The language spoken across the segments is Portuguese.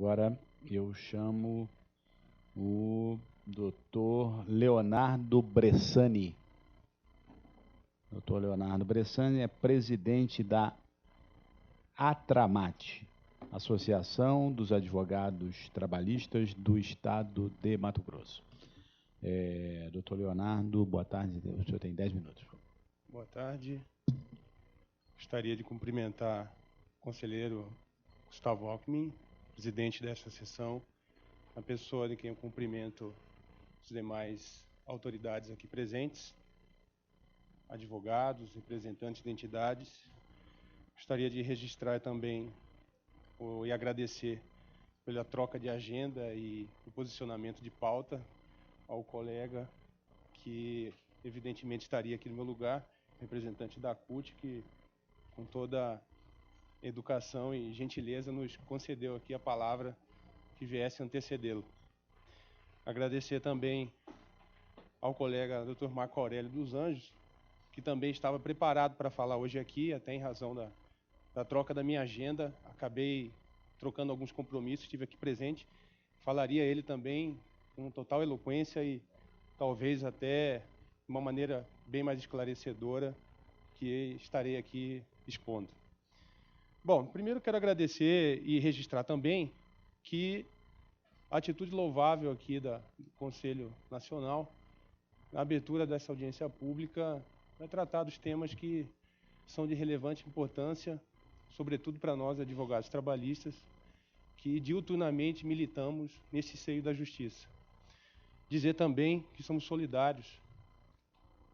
Agora eu chamo o Dr. Leonardo Bressani. Dr. Leonardo Bressani é presidente da ATRAMAT, Associação dos Advogados Trabalhistas do Estado de Mato Grosso. Dr. Leonardo, boa tarde. O senhor tem 10 minutos. Boa tarde. Gostaria de cumprimentar o conselheiro Gustavo Alckmin, presidente desta sessão, a pessoa de quem eu cumprimento os demais autoridades aqui presentes, advogados, representantes de entidades. Gostaria de registrar também e agradecer pela troca de agenda e o posicionamento de pauta ao colega que evidentemente estaria aqui no meu lugar, representante da CUT, que com toda educação e gentileza nos concedeu aqui a palavra que viesse antecedê-lo. Agradecer também ao colega Dr. Marco Aurélio dos Anjos, que também estava preparado para falar hoje aqui, até em razão da troca da minha agenda. Acabei trocando alguns compromissos, estive aqui presente. Falaria ele também com total eloquência e talvez até de uma maneira bem mais esclarecedora que estarei aqui expondo. Bom, primeiro quero agradecer e registrar também que a atitude louvável aqui do Conselho Nacional, na abertura dessa audiência pública, vai tratar dos temas que são de relevante importância, sobretudo para nós, advogados trabalhistas, que diuturnamente militamos nesse seio da justiça. Dizer também que somos solidários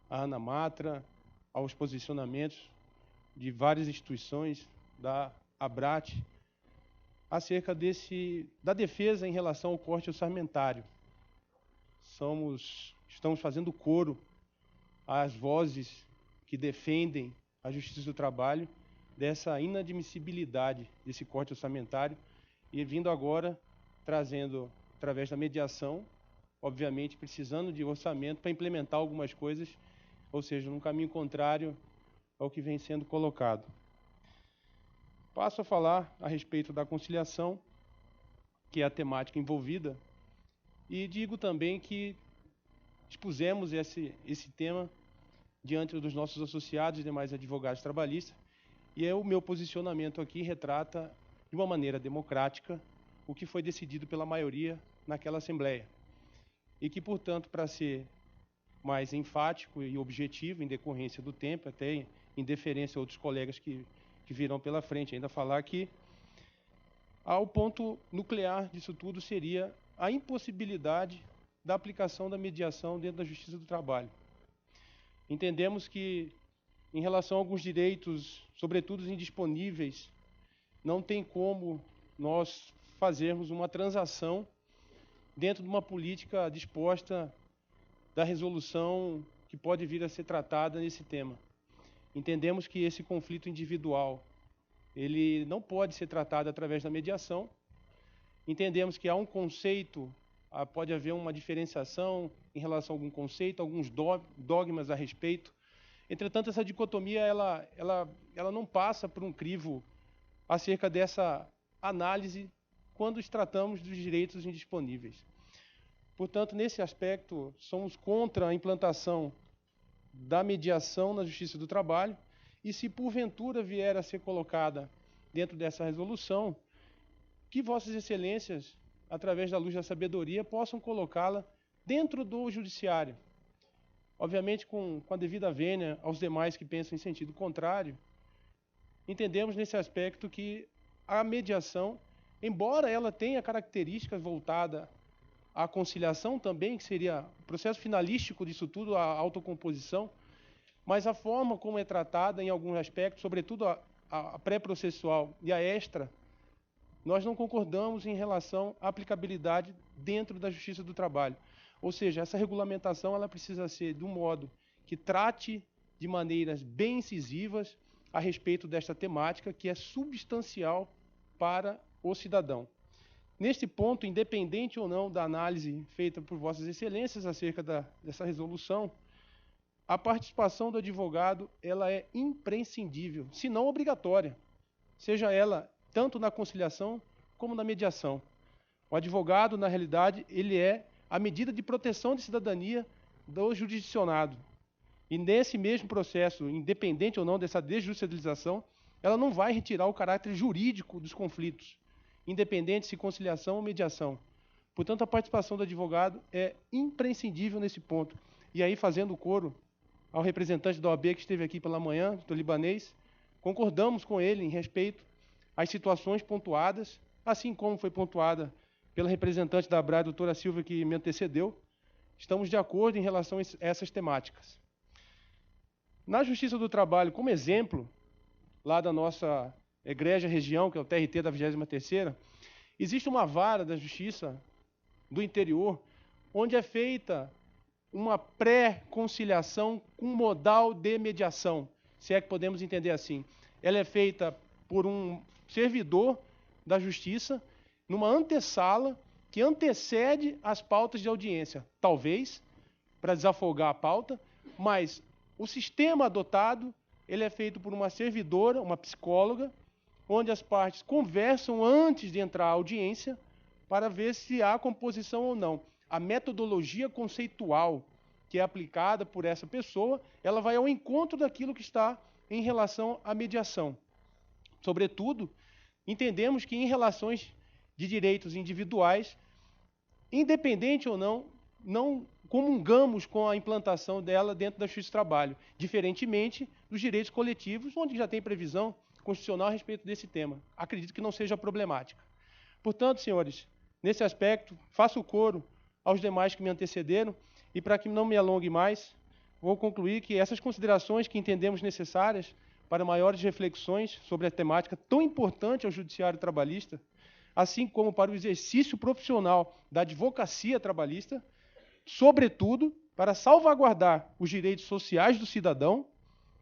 à ANAMATRA, aos posicionamentos de várias instituições, da ABRAT, acerca da defesa em relação ao corte orçamentário. Estamos fazendo coro às vozes que defendem a justiça do trabalho, dessa inadmissibilidade desse corte orçamentário, e vindo agora trazendo, através da mediação, obviamente precisando de orçamento para implementar algumas coisas, ou seja, num caminho contrário ao que vem sendo colocado. Passo a falar a respeito da conciliação, que é a temática envolvida, e digo também que expusemos esse tema diante dos nossos associados e demais advogados trabalhistas, e o meu posicionamento aqui retrata de uma maneira democrática o que foi decidido pela maioria naquela Assembleia. E que, portanto, para ser mais enfático e objetivo, em decorrência do tempo, até em deferência a outros colegas que virão pela frente, ainda falar que o ponto nuclear disso tudo seria a impossibilidade da aplicação da mediação dentro da Justiça do Trabalho. Entendemos que, em relação a alguns direitos, sobretudo os indisponíveis, não tem como nós fazermos uma transação dentro de uma política disposta da resolução que pode vir a ser tratada nesse tema. Entendemos que esse conflito individual, ele não pode ser tratado através da mediação. Entendemos que há um conceito, pode haver uma diferenciação em relação a algum conceito, alguns dogmas a respeito. Entretanto, essa dicotomia ela não passa por um crivo acerca dessa análise quando tratamos dos direitos indisponíveis. Portanto, nesse aspecto, somos contra a implantação da mediação na Justiça do Trabalho, e se porventura vier a ser colocada dentro dessa resolução, que Vossas Excelências, através da luz da sabedoria, possam colocá-la dentro do Judiciário. Obviamente, com a devida vênia aos demais que pensam em sentido contrário, entendemos nesse aspecto que a mediação, embora ela tenha características voltadas à conciliação também, que seria o processo finalístico disso tudo, a autocomposição, mas a forma como é tratada em alguns aspectos, sobretudo a pré-processual e a extra, nós não concordamos em relação à aplicabilidade dentro da Justiça do Trabalho. Ou seja, essa regulamentação ela precisa ser de um modo que trate de maneiras bem incisivas a respeito desta temática, que é substancial para o cidadão. Neste ponto, independente ou não da análise feita por Vossas Excelências acerca dessa resolução, a participação do advogado ela é imprescindível, se não obrigatória, seja ela tanto na conciliação como na mediação. O advogado, na realidade, ele é a medida de proteção de cidadania do jurisdicionado. E nesse mesmo processo, independente ou não dessa desjudicialização, ela não vai retirar o caráter jurídico dos conflitos, independente se conciliação ou mediação. Portanto, a participação do advogado é imprescindível nesse ponto. E aí, fazendo coro ao representante da OAB que esteve aqui pela manhã, do Libanês, concordamos com ele em respeito às situações pontuadas, assim como foi pontuada pela representante da ABRAE, a doutora Silvia, que me antecedeu. Estamos de acordo em relação a essas temáticas. Na Justiça do Trabalho, como exemplo, lá da nossa egrégia região, que é o TRT da 23ª, existe uma vara da Justiça do Interior, onde é feita uma pré-conciliação com modal de mediação, se é que podemos entender assim. Ela é feita por um servidor da Justiça, numa antessala que antecede as pautas de audiência, talvez para desafogar a pauta, mas o sistema adotado ele é feito por uma servidora, uma psicóloga, onde as partes conversam antes de entrar à audiência para ver se há composição ou não. A metodologia conceitual que é aplicada por essa pessoa, ela vai ao encontro daquilo que está em relação à mediação. Sobretudo, entendemos que em relações de direitos individuais, independente ou não comungamos com a implantação dela dentro da Justiça do Trabalho, diferentemente dos direitos coletivos, onde já tem previsão constitucional a respeito desse tema. Acredito que não seja problemática. Portanto, senhores, nesse aspecto, faço coro aos demais que me antecederam, e para que não me alongue mais, vou concluir que essas considerações que entendemos necessárias para maiores reflexões sobre a temática tão importante ao judiciário trabalhista, assim como para o exercício profissional da advocacia trabalhista, sobretudo para salvaguardar os direitos sociais do cidadão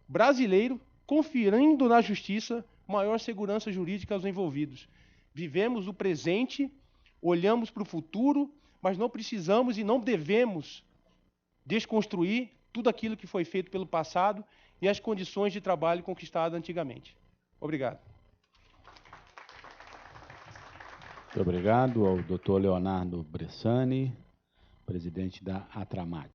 brasileiro, conferindo na justiça maior segurança jurídica aos envolvidos. Vivemos o presente, olhamos para o futuro, mas não precisamos e não devemos desconstruir tudo aquilo que foi feito pelo passado e as condições de trabalho conquistadas antigamente. Obrigado. Muito obrigado ao Dr. Leonardo Bressani, presidente da Atramat.